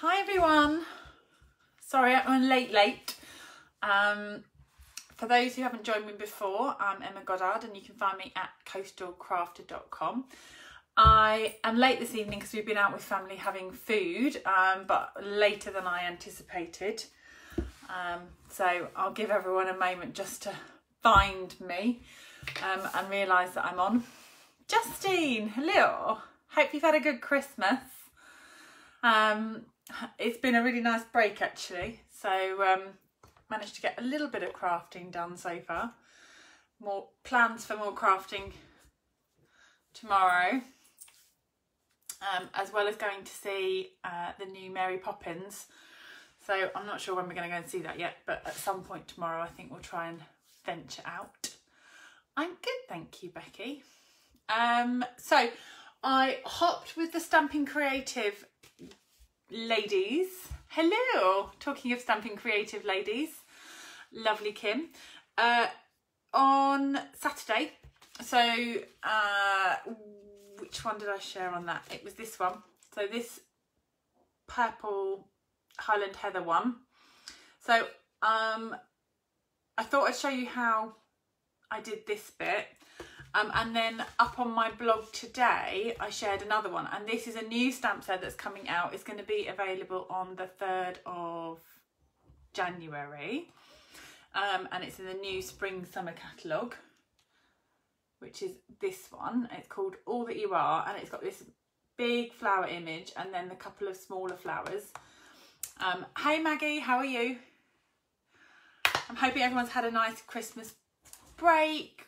Hi everyone, sorry I'm late. For those who haven't joined me before, I'm Emma Goddard and you can find me at coastalcrafter.com. I am late this evening because we've been out with family having food, but later than I anticipated. So I'll give everyone a moment just to find me and realise that I'm on. Justine, hello. Hope you've had a good Christmas. It's been a really nice break actually, so managed to get a little bit of crafting done so far. More plans for more crafting tomorrow, as well as going to see the new Mary Poppins. So I'm not sure when we're going to go and see that yet, but at some point tomorrow I think we'll try and venture out. I'm good, thank you, Becky. So I hopped with the Stampin' Creative ladies. Hello, talking of Stampin' Creative ladies, lovely Kim, on Saturday. So which one did I share on that? It was this one. So this purple Highland Heather one. So I thought I'd show you how I did this bit. And then up on my blog today, I shared another one. And this is a new stamp set that's coming out. It's going to be available on the 3rd of January. And it's in the new Spring Summer catalogue, which is this one. It's called All That You Are. And it's got this big flower image and then a couple of smaller flowers. Hey Maggie, how are you? I'm hoping everyone's had a nice Christmas break.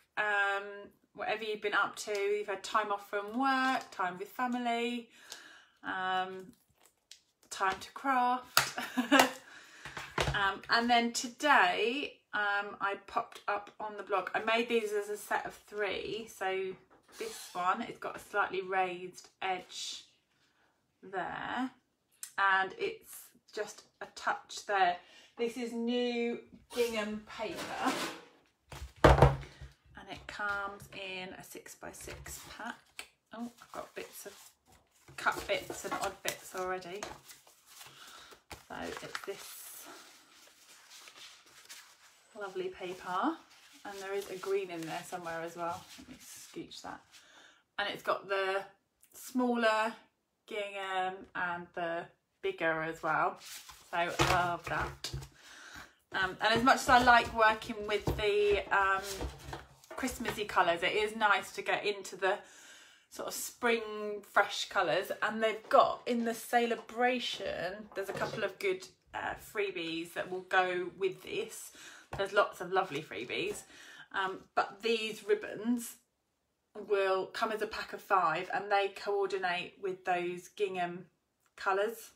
Whatever you've been up to, you've had time off from work, time with family, time to craft. And then today I popped up on the blog, I made these as a set of 3. So this one, it's got a slightly raised edge there and it's just a touch there. This is new gingham paper. And it comes in a 6x6 pack. Oh, I've got bits of cut bits and odd bits already. So it's this lovely paper, and there is a green in there somewhere as well. Let me scooch that. And it's got the smaller gingham and the bigger as well. So I love that. And as much as I like working with the Christmassy colours, it is nice to get into the sort of spring fresh colours, and they've got in the celebration, there's a couple of good freebies that will go with this. There's lots of lovely freebies, but these ribbons will come as a pack of 5 and they coordinate with those gingham colours,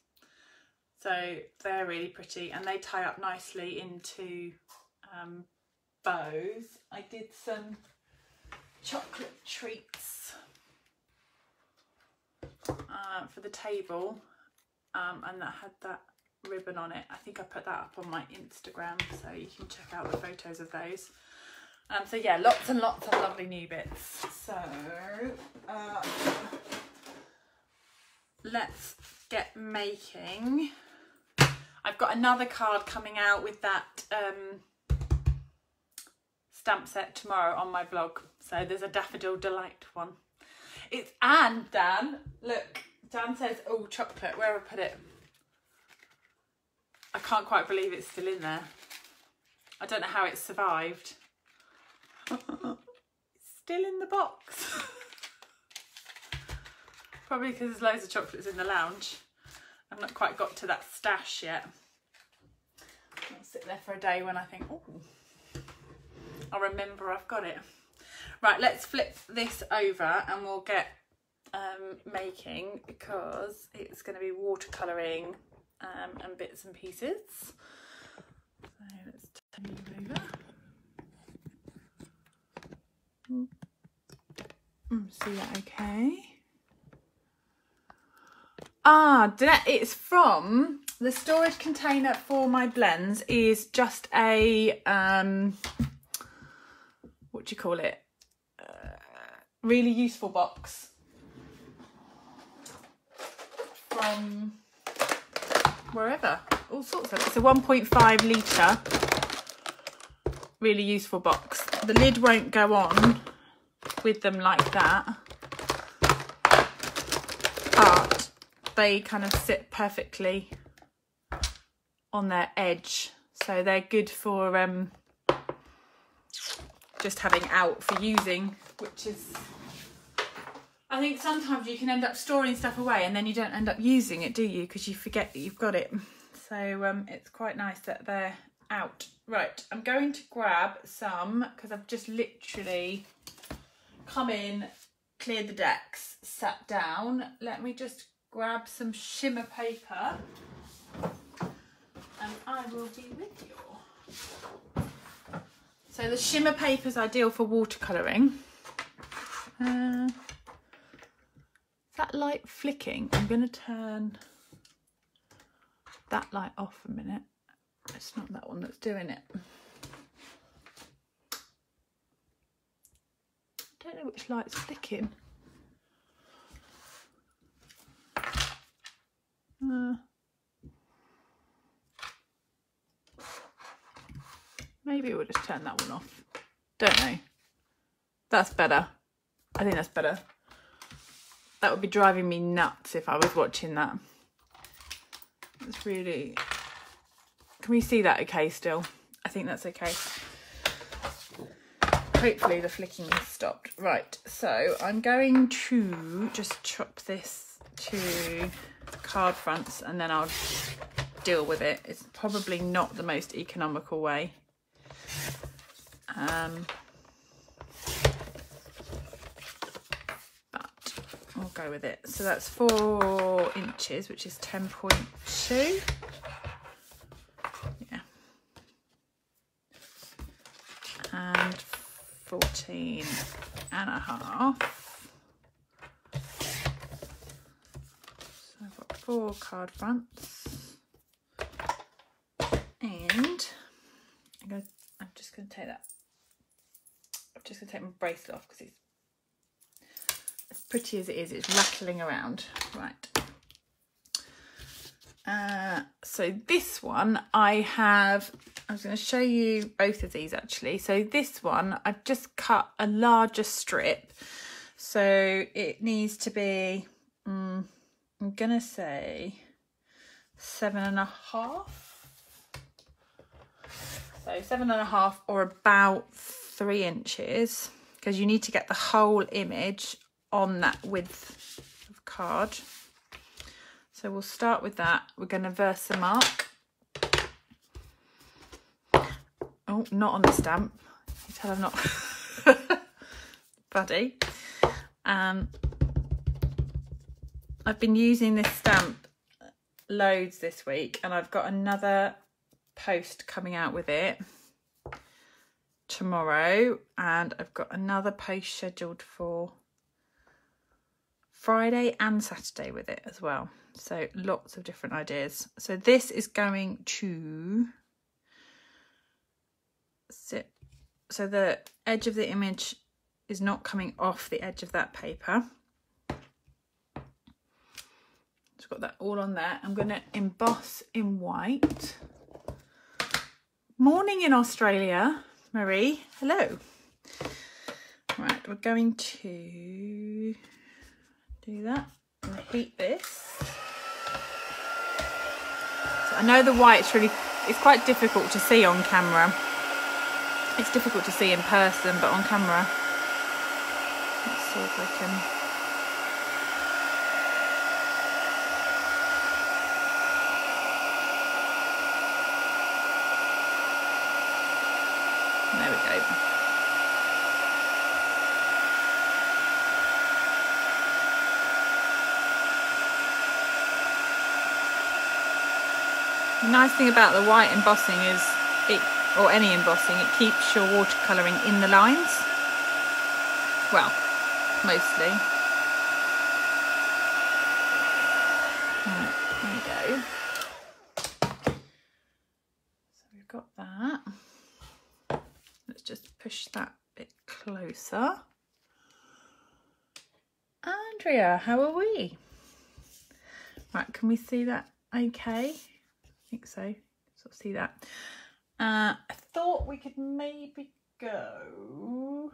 so they're really pretty and they tie up nicely into bows. I did some chocolate treats for the table, and that had that ribbon on it. I think I put that up on my Instagram, so you can check out the photos of those. So yeah, lots and lots of lovely new bits. So let's get making. I've got another card coming out with that stamp set tomorrow on my blog. So there's a Daffodil Delight one. It's Dan, look, Dan says, oh, chocolate, where have I put it? I can't quite believe it's still in there. I don't know how it survived. It's still in the box. Probably because there's loads of chocolates in the lounge. I've not quite got to that stash yet. I'll sit there for a day when I think, oh, I'll remember I've got it. Right, let's flip this over and we'll get making, because it's going to be watercolouring and bits and pieces. So let's turn you over. See that okay? It's from the storage container for my blends is just a what do you call it, really useful box from wherever, all sorts of it. It's a 1.5 litre, really useful box. The lid won't go on with them like that, but they kind of sit perfectly on their edge, so they're good for just having out for using, which is, I think sometimes you can end up storing stuff away and then you don't end up using it, do you? Because you forget that you've got it. So it's quite nice that they're out. Right, I'm going to grab some, because I've just literally come in, cleared the decks, sat down. Let me just grab some shimmer paper and I will be with you. So the shimmer paper is ideal for watercolouring. Is that light flicking? I'm going to turn that light off a minute. It's not that one that's doing it. I don't know which light's flicking. Maybe we'll just turn that one off. Don't know. That's better. I think that's better. That would be driving me nuts if I was watching that. It's really... Can we see that okay still? I think that's okay. Hopefully the flicking has stopped. Right, so I'm going to just chop this to card fronts and then I'll deal with it. It's probably not the most economical way. But we'll go with it. So that's 4 inches, which is 10.2. Yeah. And 14 and a half. So I've got 4 card fronts. And I'm just going to take that. I'm just going to take my bracelet off because it's as pretty as it is, it's rattling around. Right. So this one I was going to show you both of these actually. So this one, I've just cut a larger strip. So it needs to be, I'm going to say 7.5. So 7.5 or about 3 inches, because you need to get the whole image on that width of card. So we'll start with that. We're going to Versamark. Oh, not on the stamp. You tell I'm not buddy. I've been using this stamp loads this week, and I've got another post coming out with it tomorrow, and I've got another post scheduled for Friday and Saturday with it as well. So lots of different ideas. So this is going to sit, so the edge of the image is not coming off the edge of that paper. Just got that all on there. I'm going to emboss in white. Morning in Australia, Marie. Hello. Right, we're going to do that and heat this. So I know the white's it's quite difficult to see on camera. It's difficult to see in person, but on camera, let's see if I can. There we go. The nice thing about the white embossing is or any embossing, it keeps your watercolouring in the lines. Well, mostly. Right, there we go. So we've got that. Let's just push that bit closer. Andrea, how are we? Right, can we see that okay? think so. Sort of see that. I thought we could maybe go.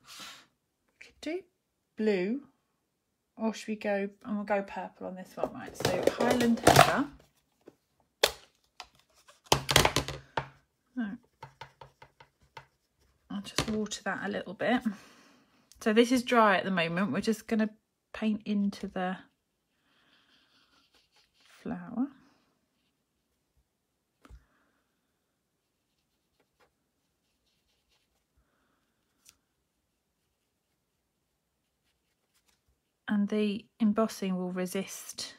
We could do blue, or should we go? And we'll go purple on this one, right? So Highland Heather. I'll just water that a little bit. So this is dry at the moment. We're just going to paint into the flower. And the embossing will resist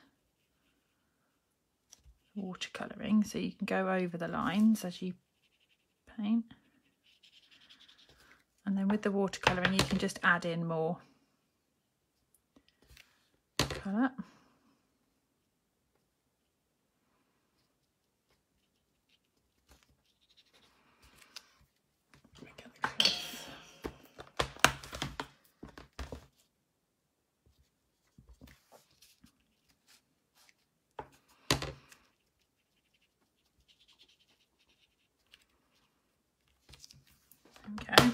watercolouring, so you can go over the lines as you paint. And then with the watercolouring you can just add in more colour. Okay.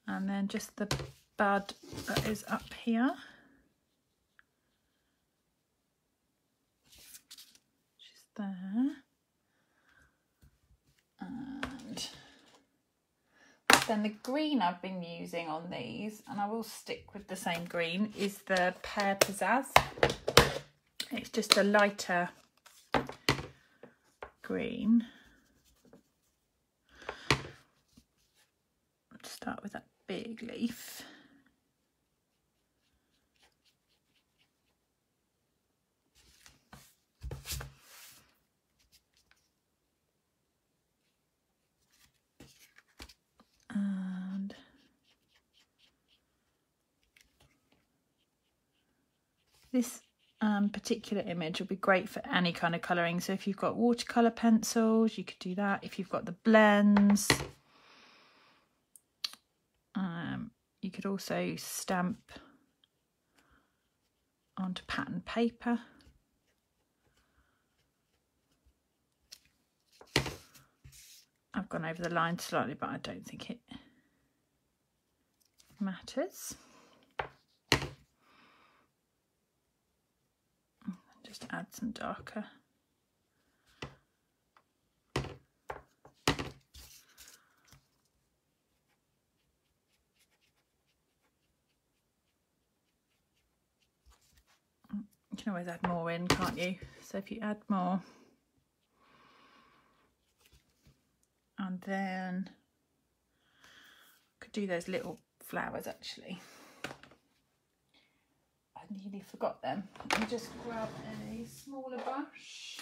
And then just the bud that is up here. Just there. And then the green I've been using on these, and I will stick with the same green, is the Pear Pizzazz. It's just a lighter green. Let's start with that big leaf. And this particular image will be great for any kind of colouring. So if you've got watercolour pencils, you could do that. If you've got the blends, you could also stamp onto pattern paper. I've gone over the line slightly, but I don't think it matters. Just add some darker. You can always add more in, can't you? So if you add more, and then I could do those little flowers actually. I nearly forgot them. Let me just grab a smaller brush.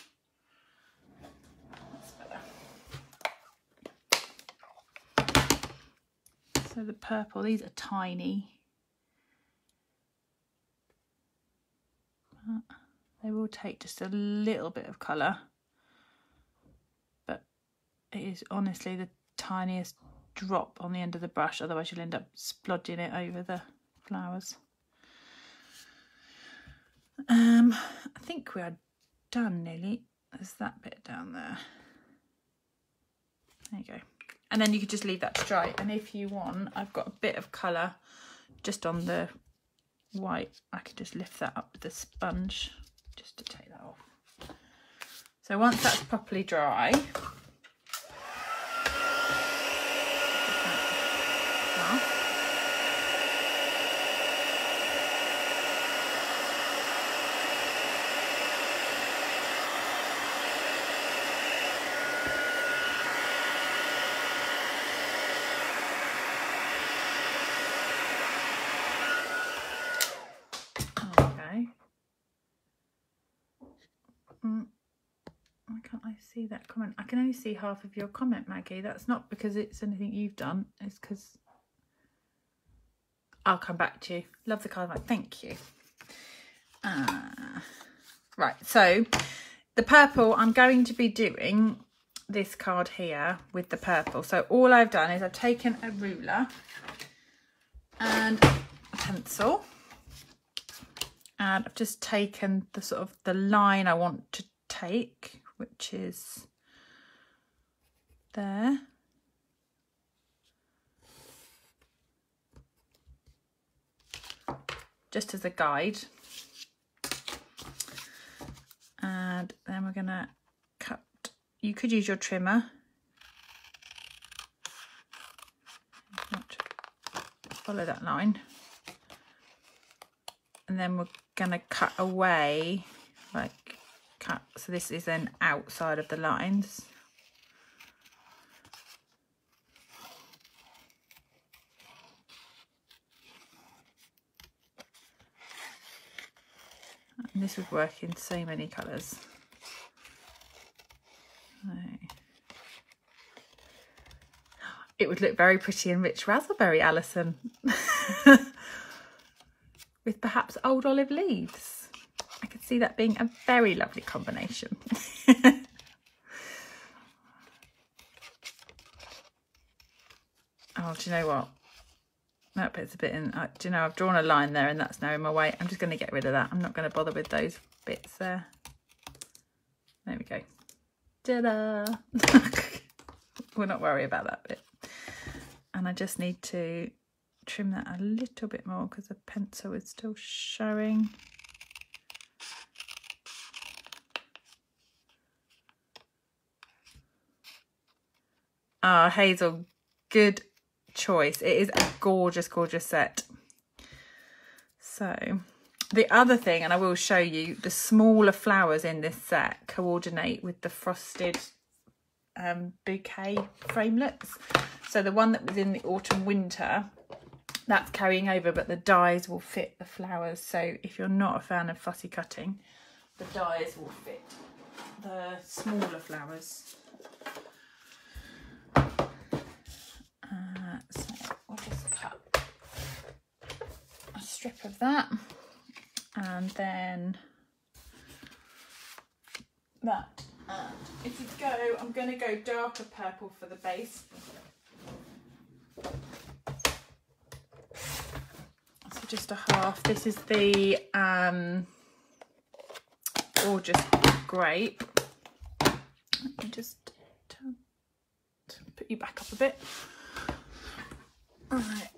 That's better. So the purple, these are tiny. They will take just a little bit of colour, but it is honestly the tiniest drop on the end of the brush, otherwise you'll end up splodging it over the flowers. I think we are done nearly. There's that bit down there. There you go. And then you could just leave that to dry. And if you want, I've got a bit of colour just on the white. I could just lift that up with the sponge just to take that off. So once that's properly dry, why can't I see that comment? I can only see half of your comment, Maggie. That's not because it's anything you've done. It's because I'll come back to you. Love the card. Thank you. Right, so the purple, I'm going to be doing this card here with the purple. So all I've done is I've taken a ruler and a pencil, and I've just taken the sort of the line I want to take, which is there. Just as a guide. And then we're going to cut. You could use your trimmer. Follow that line. And then we're going to cut away, like cut. So this is then outside of the lines. And this would work in so many colours. It would look very pretty in rich raspberry, Alison. With perhaps old olive leaves. I could see that being a very lovely combination. Oh, do you know what? That bit's a bit in. Do you know, I've drawn a line there and that's now in my way. I'm just going to get rid of that. I'm not going to bother with those bits there. There we go. Ta-da! We'll not worry about that bit. And I just need to trim that a little bit more because the pencil is still showing. Ah, Hazel, good choice. It is a gorgeous, gorgeous set. So the other thing, and I will show you, the smaller flowers in this set coordinate with the frosted bouquet framelets. So the one that was in the autumn winter, that's carrying over, but the dies will fit the flowers. So if you're not a fan of fussy cutting, the dies will fit the smaller flowers. So we'll just cut a strip of that, and then that. And if you go, I'm going to go darker purple for the base. So just a half. This is the gorgeous grape. Let me just put you back up a bit. All right.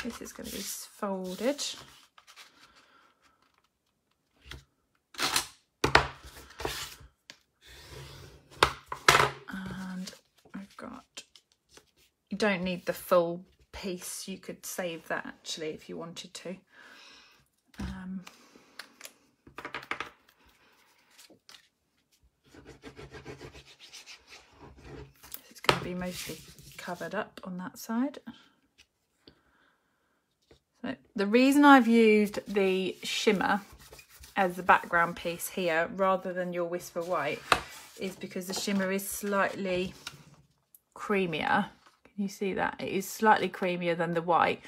This is going to be folded. And I've got, you don't need the full piece. You could save that actually if you wanted to. It's going to be mostly covered up on that side. So the reason I've used the shimmer as the background piece here rather than your Whisper White is because the shimmer is slightly creamier. Can you see that? It is slightly creamier than the white,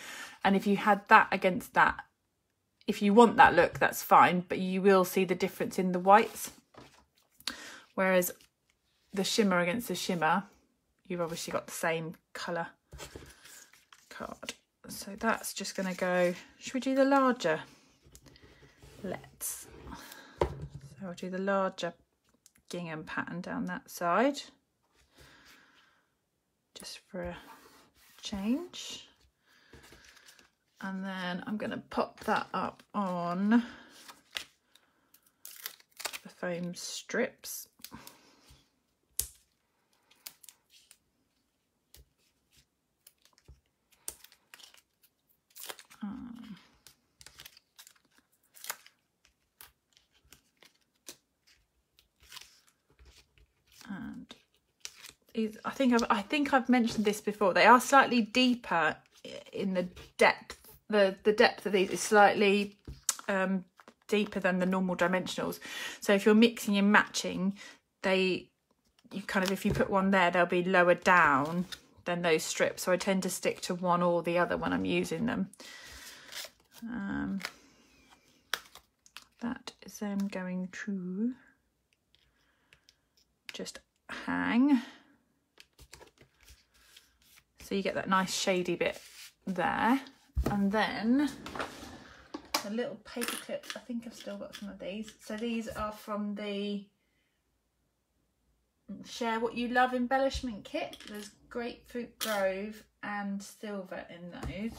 and if you had that against that, if you want that look, that's fine, but you will see the difference in the whites, whereas the shimmer against the shimmer, you've obviously got the same colour card. So that's just going to go, should we do the larger? Let's. So I'll do the larger gingham pattern down that side, just for a change. And then I'm going to pop that up on the foam strips. And I think I've mentioned this before. They are slightly deeper in the depth. The depth of these is slightly deeper than the normal dimensionals. So if you're mixing and matching, you kind of, if you put one there, they'll be lower down than those strips. So I tend to stick to one or the other when I'm using them. That is then going to just hang, so you get that nice shady bit there. And then The little paper clips, I think I've still got some of these. So these are from the Share What You Love embellishment kit. There's Grapefruit Grove and Silver in those.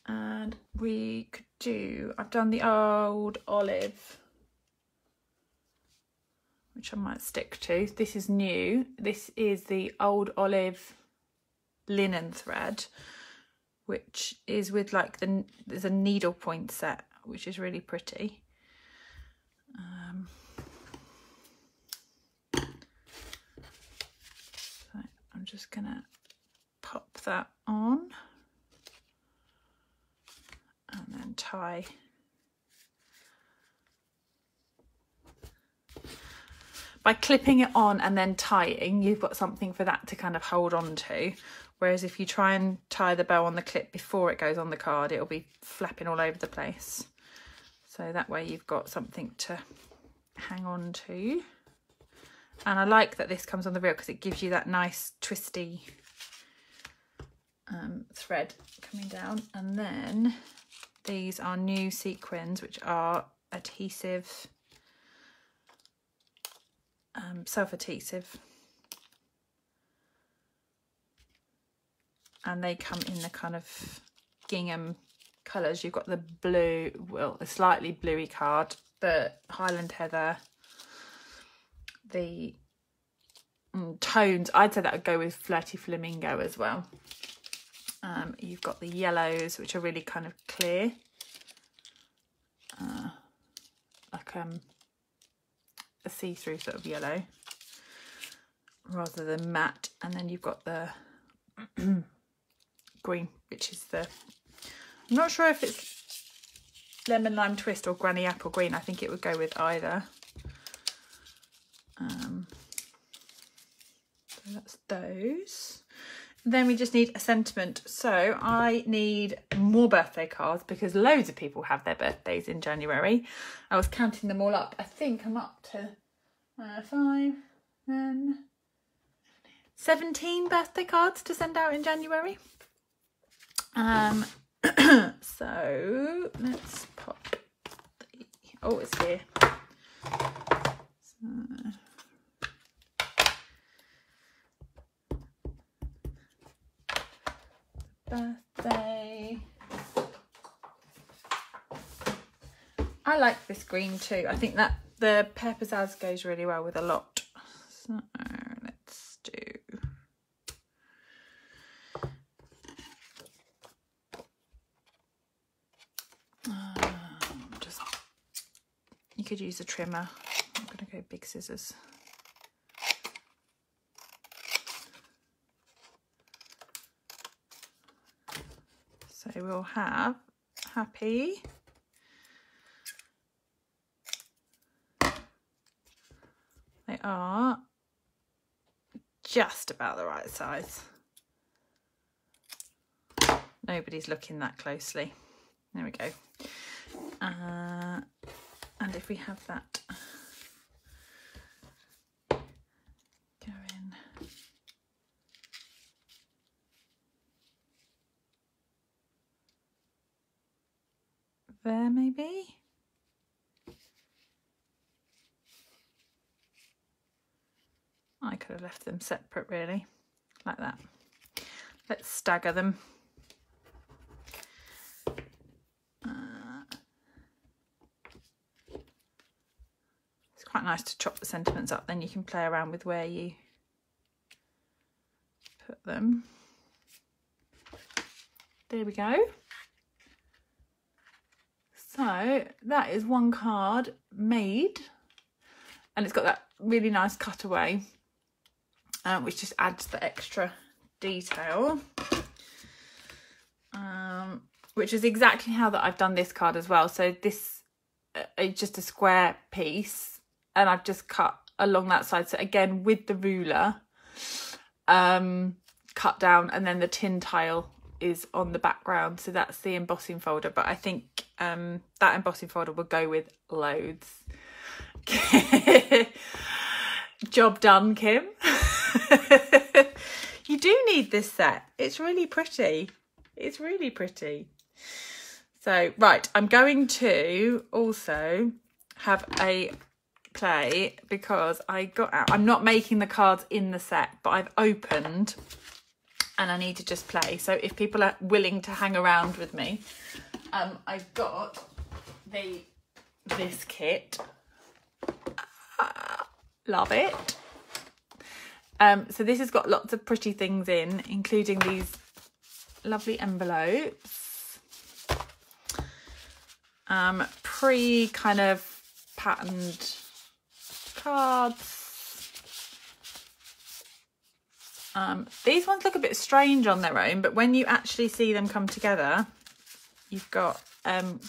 And we could do, I've done the Old Olive, which I might stick to. This is new. This is the Old Olive linen thread, which is with like there's a needle point set, which is really pretty. So I'm just gonna pop that on and then tie. By clipping it on and then tying, you've got something for that to kind of hold on to. Whereas if you try and tie the bow on the clip before it goes on the card, it'll be flapping all over the place. So that way you've got something to hang on to. And I like that this comes on the reel because it gives you that nice twisty thread coming down. And then these are new sequins, which are adhesive, self-adhesive. And they come in the kind of gingham colours. You've got the blue, well, a slightly bluey card, the Highland Heather, the tones. I'd say that would go with Flirty Flamingo as well. You've got the yellows, which are really kind of clear, like a see-through sort of yellow rather than matte. And then you've got the green, which is the, I'm not sure if it's lemon lime twist or granny apple green. I think it would go with either. So that's those. Then we just need a sentiment. So I need more birthday cards because loads of people have their birthdays in January. I was counting them all up. I think I'm up to 5 and 17 birthday cards to send out in January. So let's pop the, oh, it's here. So, birthday. I like this green too. I think that the Pear Pizzazz goes really well with a lot. So let's do. You could use a trimmer. I'm going to go big scissors. So we'll have Happy. They are just about the right size. Nobody's looking that closely. There we go. And if we have that going, there maybe. I could have left them separate really, like that. Let's stagger them. It's quite nice to chop the sentiments up, then you can play around with where you put them. There we go. So that is one card made, and it's got that really nice cutaway, which just adds the extra detail, which is exactly how that I've done this card as well. So this is just a square piece, and I've just cut along that side. So again, with the ruler, cut down, and then the tin tile is on the background. So that's the embossing folder, but I think that embossing folder will go with loads. Job done, Kim. You do need this set. It's really pretty. It's really pretty. So, right, I'm going to also have a play because I got out. I'm not making the cards in the set, but I've opened and I need to just play. So if people are willing to hang around with me, I've got this kit. Love it. So this has got lots of pretty things in, including these lovely envelopes. Pre kind of patterned cards. These ones look a bit strange on their own, but when you actually see them come together, you've got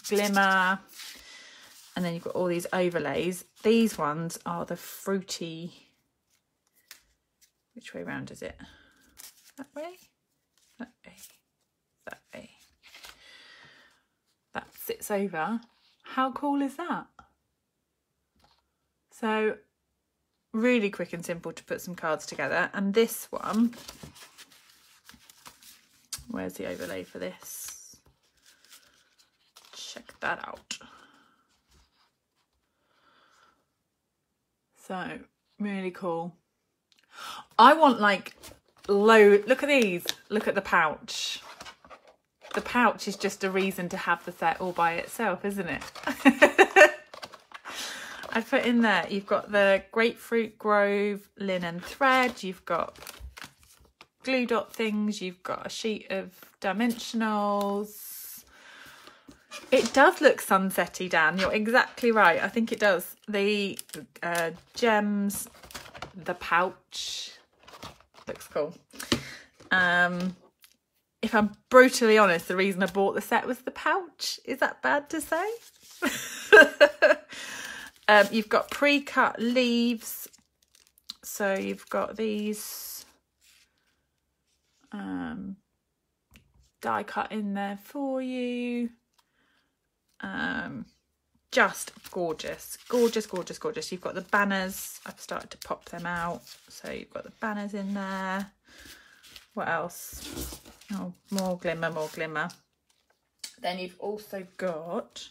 glimmer, and then you've got all these overlays. These ones are the fruity. Which way round is it? That way? That way? That way? That sits over. How cool is that? So really quick and simple to put some cards together. And this one, where's the overlay for this? Check that out. So really cool. I want like look at these. Look at the pouch. The pouch is just a reason to have the set all by itself, isn't it? I put in there, you've got the Grapefruit Grove linen thread, you've got glue dot things, you've got a sheet of dimensionals. It does look sunsetty, Dan, you're exactly right. I think it does. The gems, the pouch, looks cool. If I'm brutally honest, the reason I bought the set was the pouch. Is that bad to say? You've got pre-cut leaves. So you've got these die cut in there for you. Just gorgeous. Gorgeous, gorgeous, gorgeous. You've got the banners. I've started to pop them out. So you've got the banners in there. What else? Oh, more glimmer, more glimmer. Then you've also got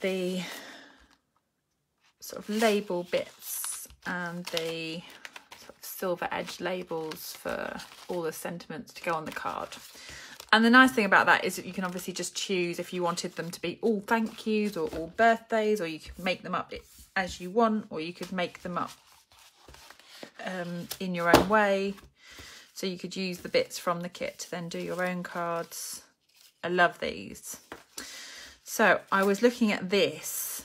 the sort of label bits and the sort of silver edge labels for all the sentiments to go on the card. And the nice thing about that is that you can obviously just choose if you wanted them to be all thank yous or all birthdays, or you could make them up as you want, or you could make them up in your own way. So you could use the bits from the kit to then do your own cards. I love these. So I was looking at this.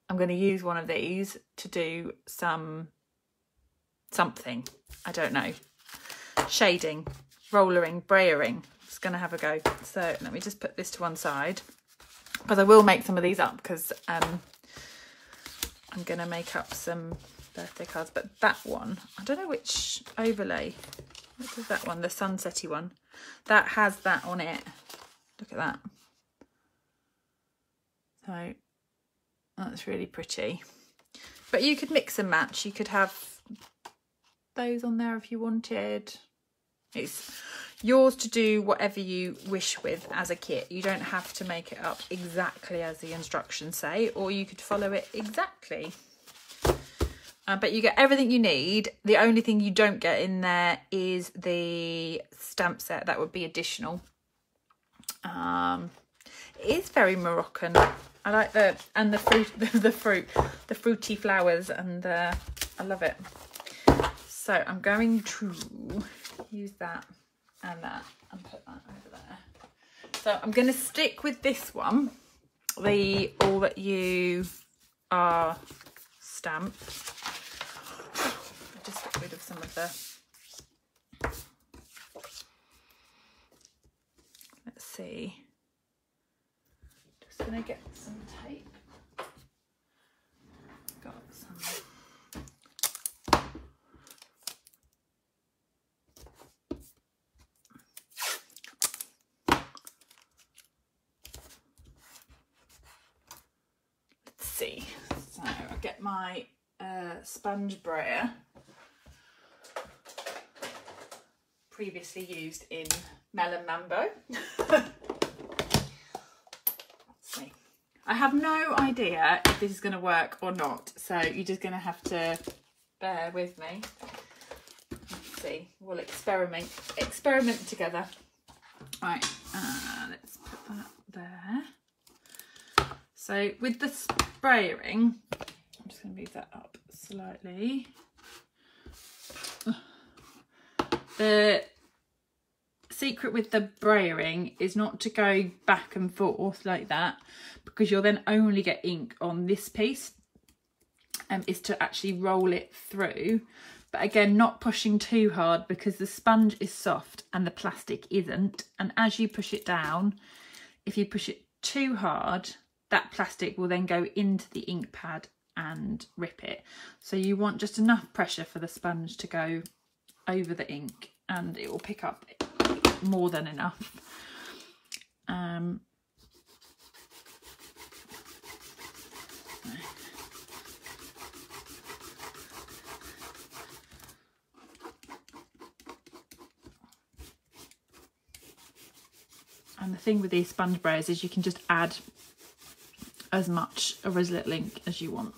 I'm going to use one of these to do something. I don't know. Shading, rollering, brayering. Just going to have a go. So let me just put this to one side, because I will make some of these up, because I'm going to make up some birthday cards. But that one, I don't know which overlay. What is that one? The sunsetty one. That has that on it. Look at that. So that's really pretty. But you could mix and match. You could have those on there if you wanted. It's yours to do whatever you wish with as a kit. You don't have to make it up exactly as the instructions say, or you could follow it exactly. But you get everything you need. The only thing you don't get in there is the stamp set. That would be additional. It is very Moroccan. I like the fruity flowers, and I love it. So I'm going to use that and put that over there. So I'm going to stick with this one, the All That You Are stamp. I'll just get rid of some of the, let's see, just gonna get some tape, got some, let's see, so I'll get my sponge brayer. previously used in Melon Mambo. See. I have no idea if this is going to work or not, so you're just going to have to bear with me. Let's see, we'll experiment together. Right, let's put that there. So with the sprayering, I'm just going to move that up slightly. The secret with the brayering is not to go back and forth like that, because you'll then only get ink on this piece, is to actually roll it through. But again, not pushing too hard, because the sponge is soft and the plastic isn't. And as you push it down, if you push it too hard, that plastic will then go into the ink pad and rip it. So you want just enough pressure for the sponge to go over the ink, and it will pick up more than enough. And the thing with these sponge brayers is you can just add as much or as little ink as you want.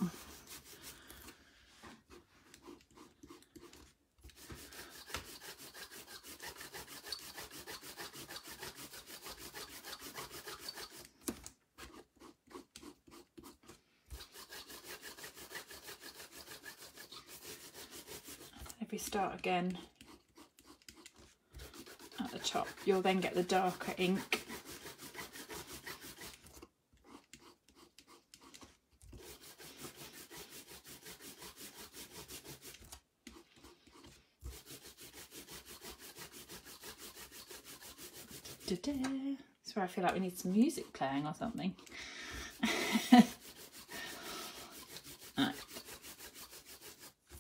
If we start again at the top, you'll then get the darker ink. That's where I feel like we need some music playing or something. Right.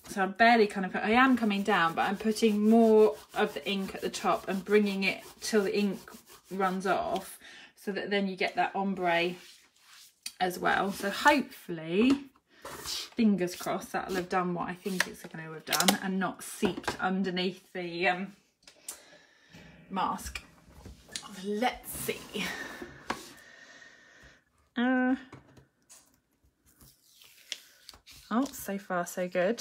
So I'm barely I am coming down, but I'm putting more of the ink at the top and bringing it till the ink runs off, so that then you get that ombre as well. So hopefully, fingers crossed, that'll have done what I think it's going to have done and not seeped underneath the mask. Let's see. Oh, so far so good.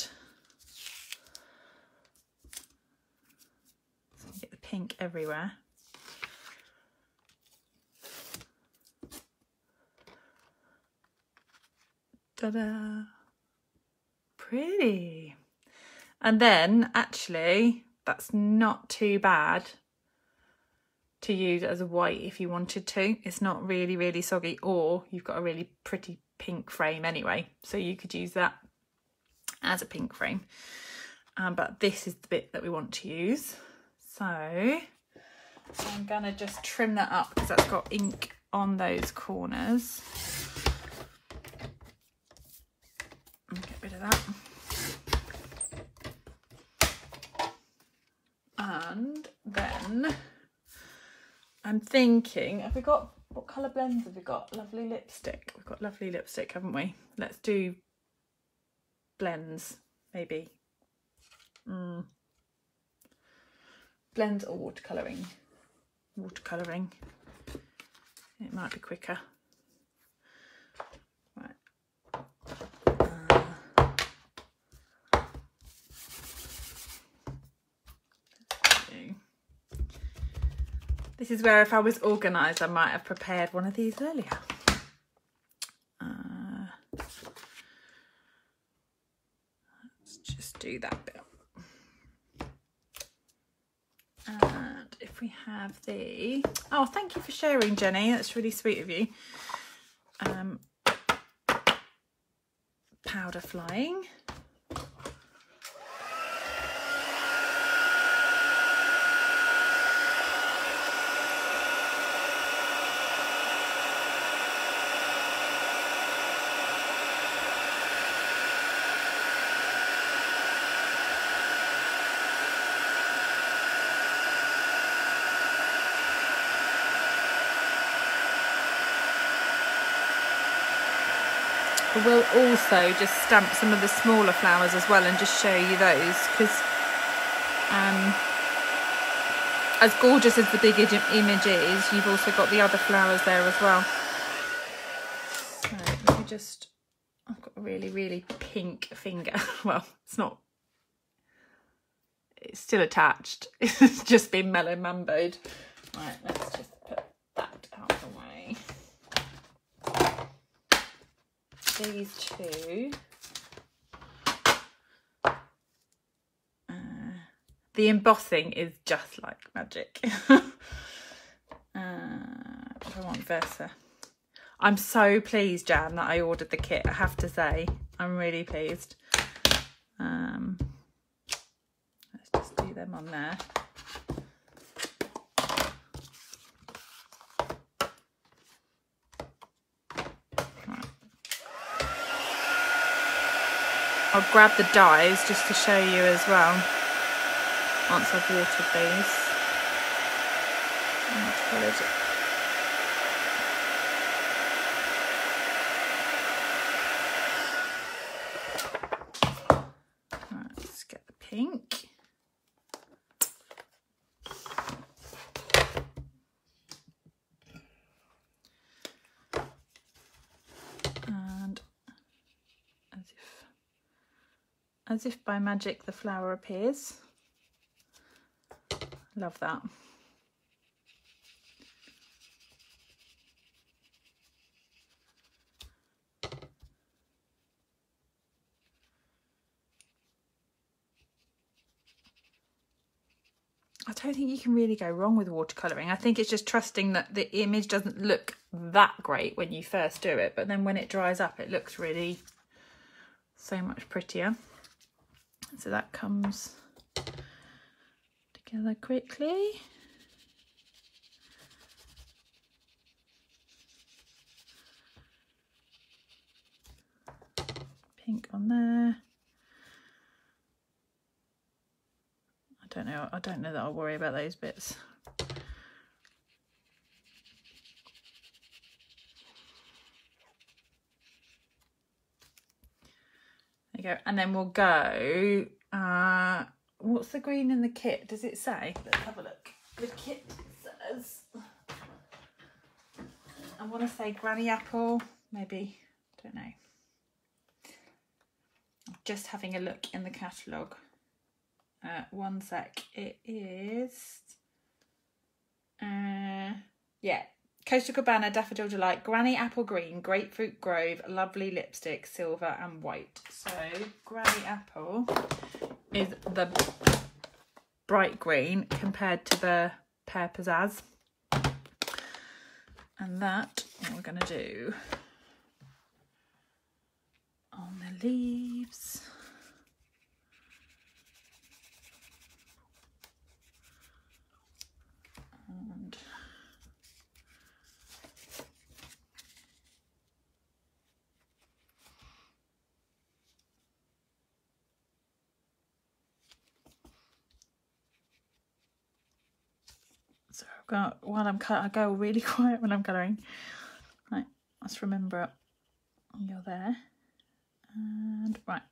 So you get the pink everywhere. Ta-da! Pretty. And then actually, that's not too bad to use as a white if you wanted to. It's not really, really soggy, or you've got a really pretty pink frame anyway, so you could use that as a pink frame. But this is the bit that we want to use. So I'm gonna just trim that up because that's got ink on those corners. And get rid of that. And then I'm thinking, have we got, what colour blends have we got? Lovely lipstick. We've got lovely lipstick, haven't we? Let's do blends, maybe. Blends or watercolouring? Watercolouring. It might be quicker. Right. This is where if I was organised, I might have prepared one of these earlier. Let's just do that bit. And if we have the... Oh, thank you for sharing, Jenny. That's really sweet of you. Powder flying. We'll also just stamp some of the smaller flowers as well and just show you those, because as gorgeous as the big image is, you've also got the other flowers there as well. So let me just, I've got a really, really pink finger. Well, it's not, it's still attached. It's just been mellow mamboed. Right, let's just put that out of the way. These two. The embossing is just like magic. But I want Versa. I'm so pleased, Jan, that I ordered the kit. I have to say, I'm really pleased. Let's just do them on there. Right. I'll grab the dies just to show you as well. Once I've watered these. Right, let's get the pink. And as if by magic the flower appears. Love that. I don't think you can really go wrong with watercolouring. I think it's just trusting that the image doesn't look that great when you first do it, but then when it dries up, it looks really so much prettier. So that comes together quickly. Pink on there. I don't know that I'll worry about those bits. There you go. And then we'll go, what's the green in the kit? Does it say? Let's have a look. The kit says, I want to say Granny Apple, maybe, I don't know. I'm just having a look in the catalogue. One sec. It is, yeah, Coastal Cabana, Daffodil Delight, Granny Apple Green, Grapefruit Grove, Lovely Lipstick, Silver and White. So Granny Apple is the bright green compared to the Pear Pizzazz. And that what we're going to do on the leaves. And so I've got, while I'm I go really quiet when I'm colouring. Right, let's remember you're there. And right.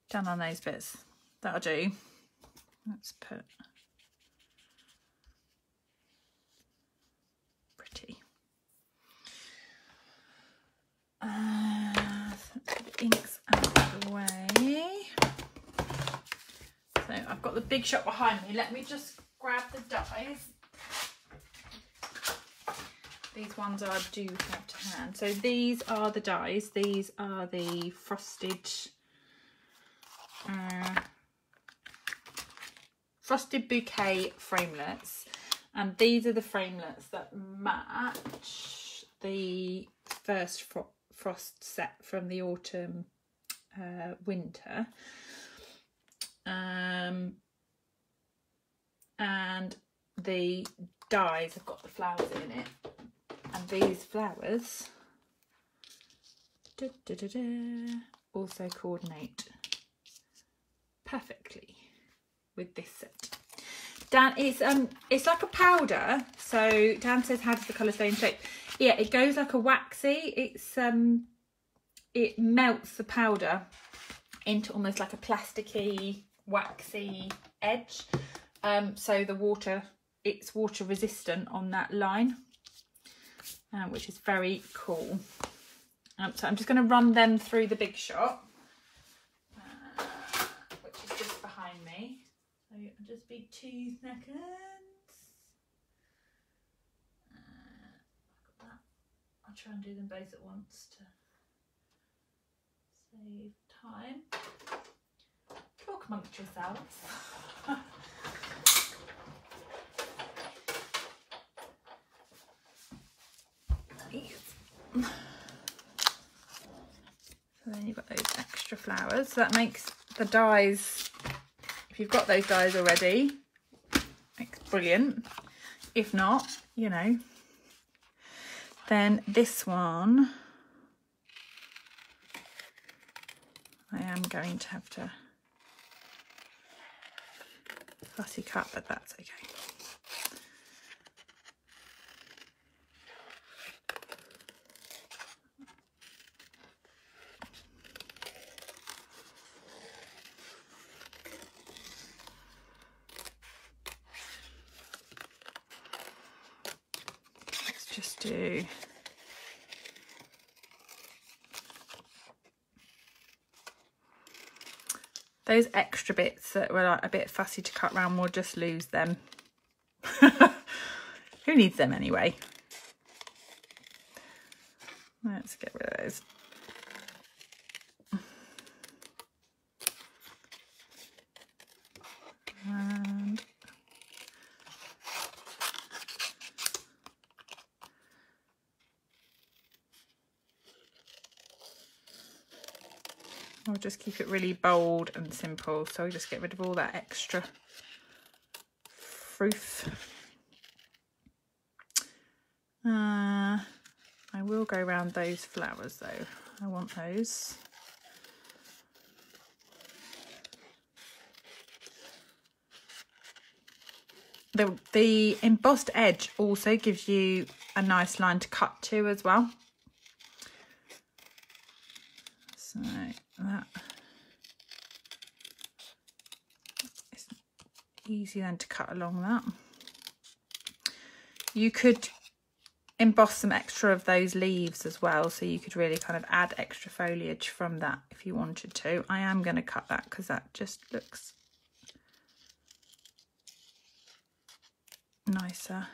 Down on those bits. That'll do. Let's put pretty. So the inks out of the way. So I've got the big shot behind me. Let me just grab the dies. These ones I do have to hand. So these are the dies. These are the frosted bouquet framelets, and these are the framelets that match the first frost set from the autumn winter, and the dies have got the flowers in it, and these flowers also coordinate perfectly with this set. Dan, it's like a powder. So Dan says, how does the colour stay in shape? Yeah, it goes like a waxy. it melts the powder into almost like a plasticky, waxy edge. So the water, it's water resistant on that line, which is very cool. So I'm just going to run them through the Big Shot, which is just behind me. So it'll just be 2 seconds. I'll try and do them both at once to save time. Talk amongst yourselves. So then you've got those extra flowers. So that makes the dies, if you've got those dies already, it's brilliant. If not, you know, then this one I am going to have to fussy cut, but that's okay. Let's just do those extra bits that were like a bit fussy to cut round. We'll just lose them. Who needs them anyway? Let's get rid of those. And I'll just keep it really bold and simple, so I'll just get rid of all that extra froof. I will go around those flowers though. I want those. The embossed edge also gives you a nice line to cut to as well. So that is easy then to cut along that. You could emboss some extra of those leaves as well, so you could really kind of add extra foliage from that if you wanted to. I am going to cut that because that just looks nicer.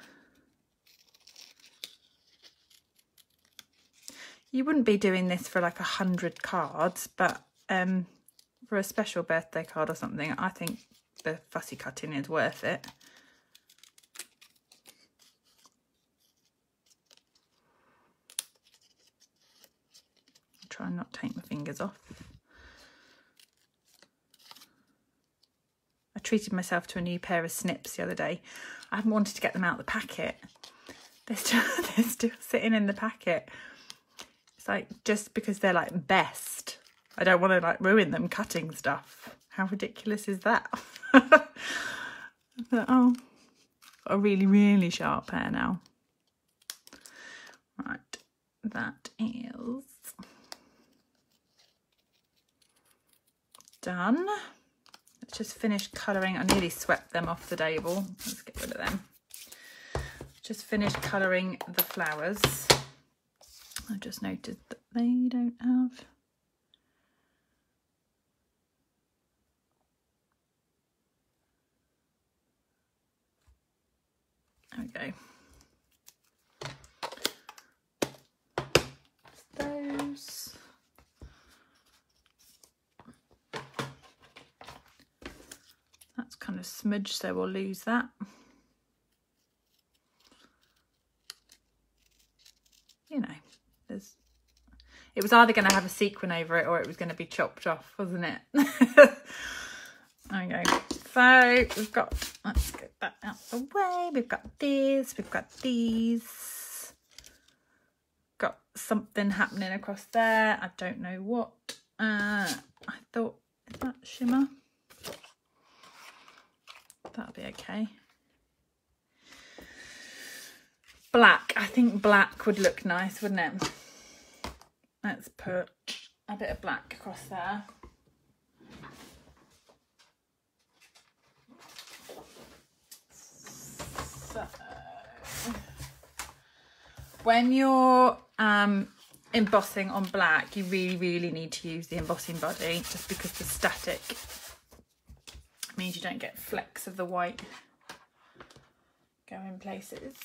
You wouldn't be doing this for like 100 cards, but for a special birthday card or something, I think the fussy cutting is worth it. I'll try and not take my fingers off. I treated myself to a new pair of snips the other day. I haven't wanted to get them out of the packet. They're still sitting in the packet. It's like, just because they're like best, I don't want to like ruin them cutting stuff. How ridiculous is that? I thought, oh, got a really, really sharp pair now. Right, that is done. Let's just finish colouring. I nearly swept them off the table. Let's get rid of them. Just finished colouring the flowers. I just noticed that they don't have. There we go. Those. That's kind of smudged, so we'll lose that. You know, it was either going to have a sequin over it or it was going to be chopped off, wasn't it? Okay, so we've got, let's get that out of the way. We've got this, we've got these. Got something happening across there. I don't know what. I thought, is that shimmer? That'll be okay. Black. I think black would look nice, wouldn't it? Let's put a bit of black across there. So when you're embossing on black, you really need to use the embossing body, just because the static means you don't get flecks of the white go in places.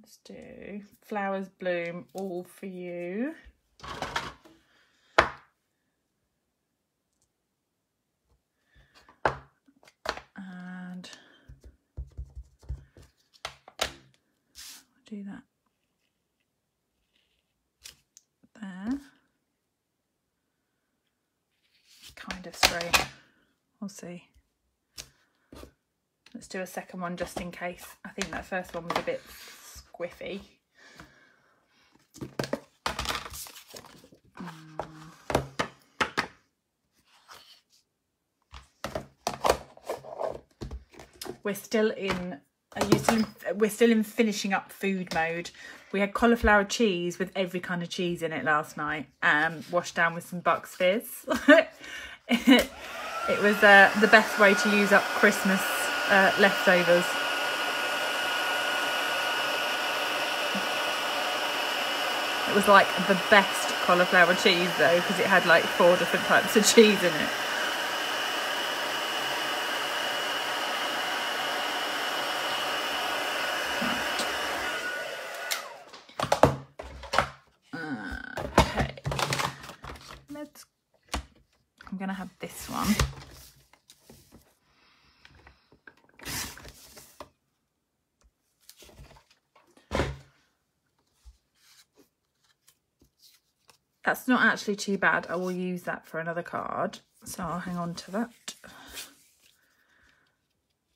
Let's do Flowers Bloom All For You. And do that there. Kind of straight. We'll see. Let's do a second one just in case. I think that first one was a bit squiffy. We're still in finishing up food mode. We had cauliflower cheese with every kind of cheese in it last night, washed down with some Bucks Fizz. It was the best way to use up Christmas leftovers. It was like the best cauliflower cheese though, because it had like 4 different types of cheese in it. I'm going to have this one. That's not actually too bad. I will use that for another card, so I'll hang on to that.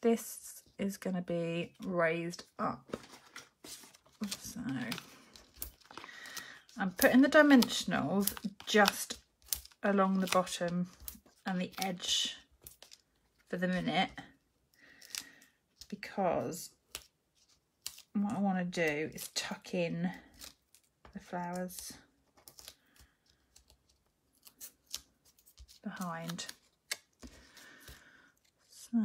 This is going to be raised up. So I'm putting the dimensionals just along the bottom and the edge for the minute, because what I want to do is tuck in the flowers behind. So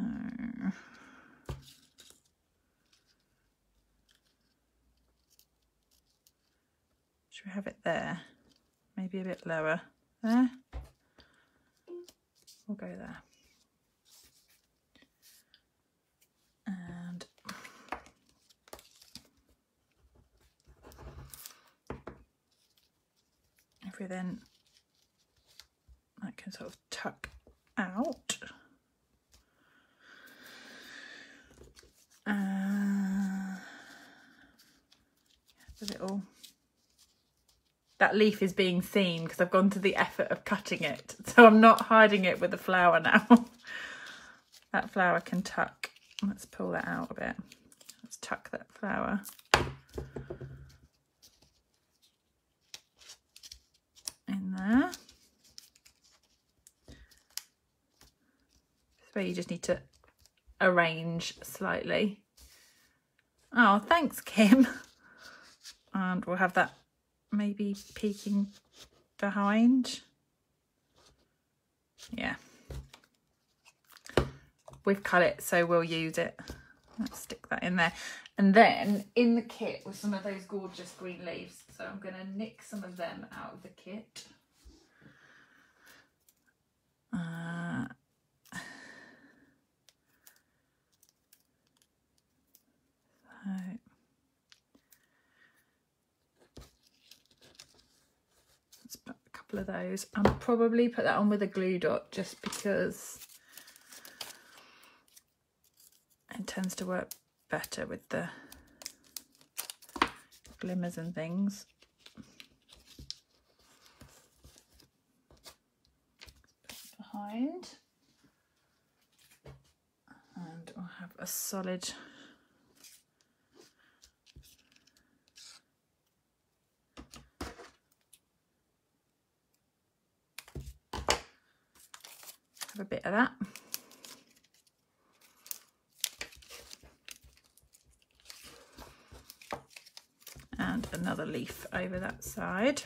should we have it there? Maybe a bit lower. There. We'll go there. And if we then, that can sort of tuck out. A little. That leaf is being seen because I've gone to the effort of cutting it, so I'm not hiding it with the flower now. That flower can tuck. Let's pull that out a bit. Let's tuck that flower. In there. So you just need to arrange slightly. Oh, thanks, Kim. And we'll have that maybe peeking behind. Yeah, we've cut it, so we'll use it. Let's stick that in there. And then in the kit with some of those gorgeous green leaves, so I'm going to nick some of them out of the kit. Let's put a couple of those. I'll probably put that on with a glue dot just because it tends to work better with the glimmers and things. Behind, and we'll have a solid have a bit of that. another leaf over that side.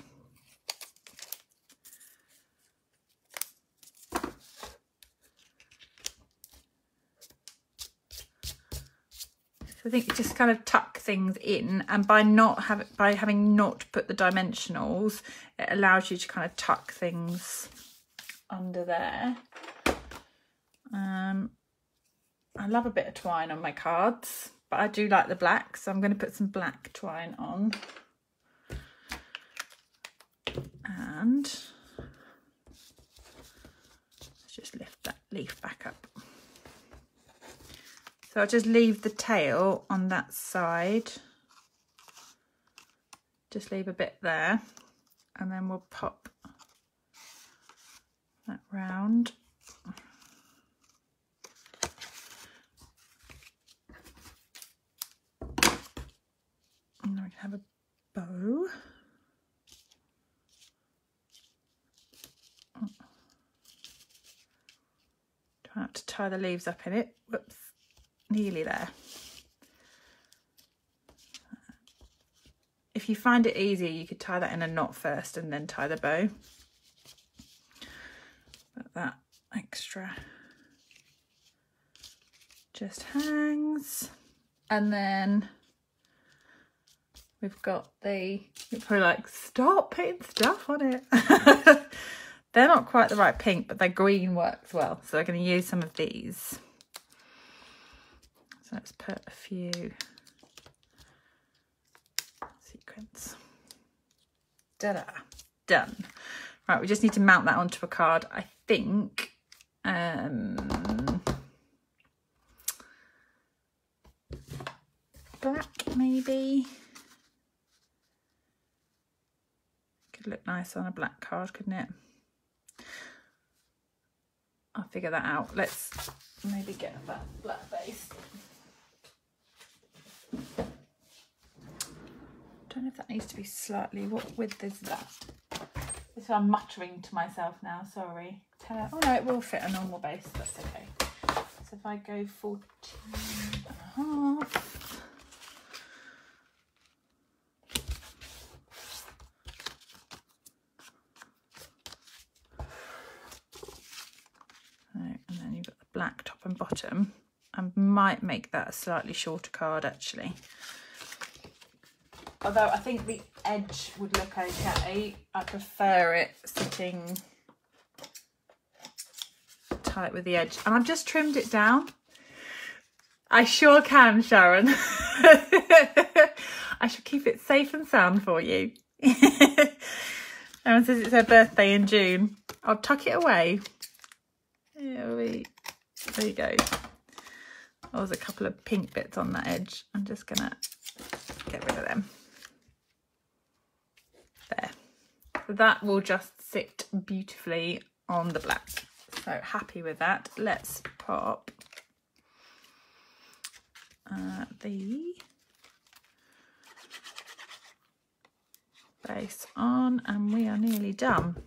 So I think you just kind of tuck things in, and by having not put the dimensionals, it allows you to kind of tuck things under there. I love a bit of twine on my cards, but I do like the black, so I'm going to put some black twine on. And let's just lift that leaf back up. So I'll just leave the tail on that side. Just leave a bit there, and then we'll pop that round. And then we can have a bow. Try not to tie the leaves up in it. Whoops, nearly there. If you find it easier, you could tie that in a knot first and then tie the bow. But that extra just hangs. And then we've got you're probably like, stop putting stuff on it. They're not quite the right pink, but their green works well. So I'm going to use some of these. So let's put a few sequins. Ta-da! Done. Right, we just need to mount that onto a card. I think black maybe. Could look nice on a black card, couldn't it? I'll figure that out. Let's maybe get that black base. Don't know if that needs to be slightly, what width is that? This is I'm muttering to myself now, sorry. Oh no, it will fit a normal base, that's okay. So if I go 14.5. Black top and bottom. I might make that a slightly shorter card actually, although I think the edge would look okay. I prefer it sitting tight with the edge, and I've just trimmed it down. I sure can, Sharon. I shall keep it safe and sound for you. Sharon says it's her birthday in June. I'll tuck it away. There you go. Oh, there's a couple of pink bits on that edge. I'm just gonna get rid of them. There. So that will just sit beautifully on the black. So happy with that. Let's pop the base on, and we are nearly done.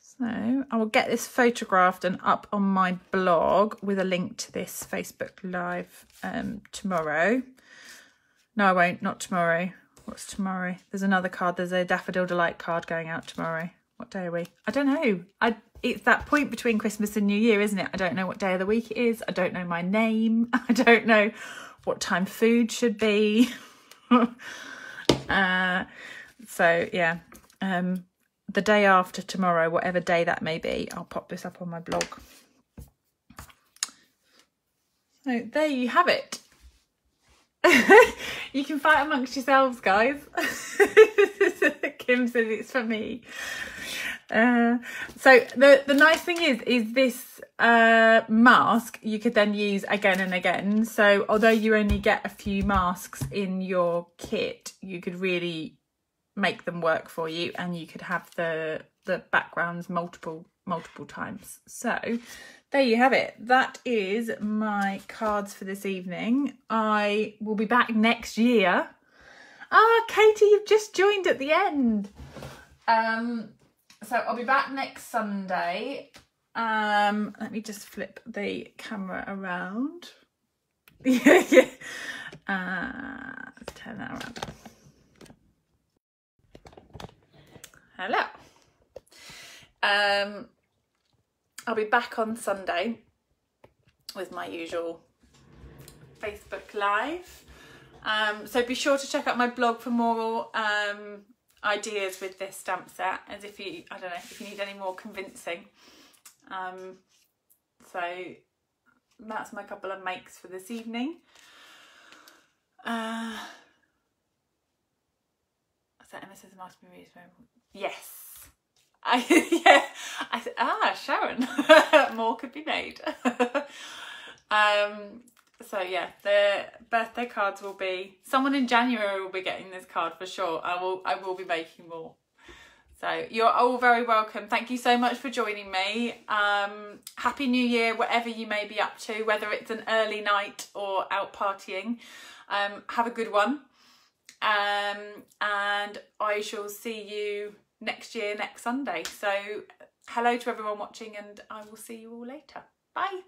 So I will get this photographed and up on my blog with a link to this Facebook Live tomorrow. No, I won't, not tomorrow. What's tomorrow? There's another card. There's a Daffodil Delight card going out tomorrow. What day are we? I don't know. It's that point between Christmas and New Year, isn't it? I don't know what day of the week it is. I don't know my name. I don't know what time food should be. So yeah. The day after tomorrow, whatever day that may be, I'll pop this up on my blog. So there you have it. You can fight amongst yourselves, guys. Kim says it's for me. So the nice thing is this mask you could then use again and again. So although you only get a few masks in your kit, you could really make them work for you, and you could have the backgrounds multiple times. So there you have it. That is my cards for this evening. I will be back next year. Katie, you've just joined at the end. So I'll be back next Sunday. Let me just flip the camera around. Yeah, yeah. Let's turn that around. Hello. I'll be back on Sunday with my usual Facebook Live. So be sure to check out my blog for more ideas with this stamp set, as if you, I don't know, if you need any more convincing. So that's my couple of makes for this evening. Is that MS's Masterpiece? Yes. Yeah. I said, Sharon, more could be made. So yeah, the birthday cards will be, someone in January will be getting this card for sure. I will be making more. So you're all very welcome. Thank you so much for joining me. Happy New Year, whatever you may be up to, whether it's an early night or out partying. Have a good one. And I shall see you next year, next Sunday. So hello to everyone watching, and I will see you all later. Bye.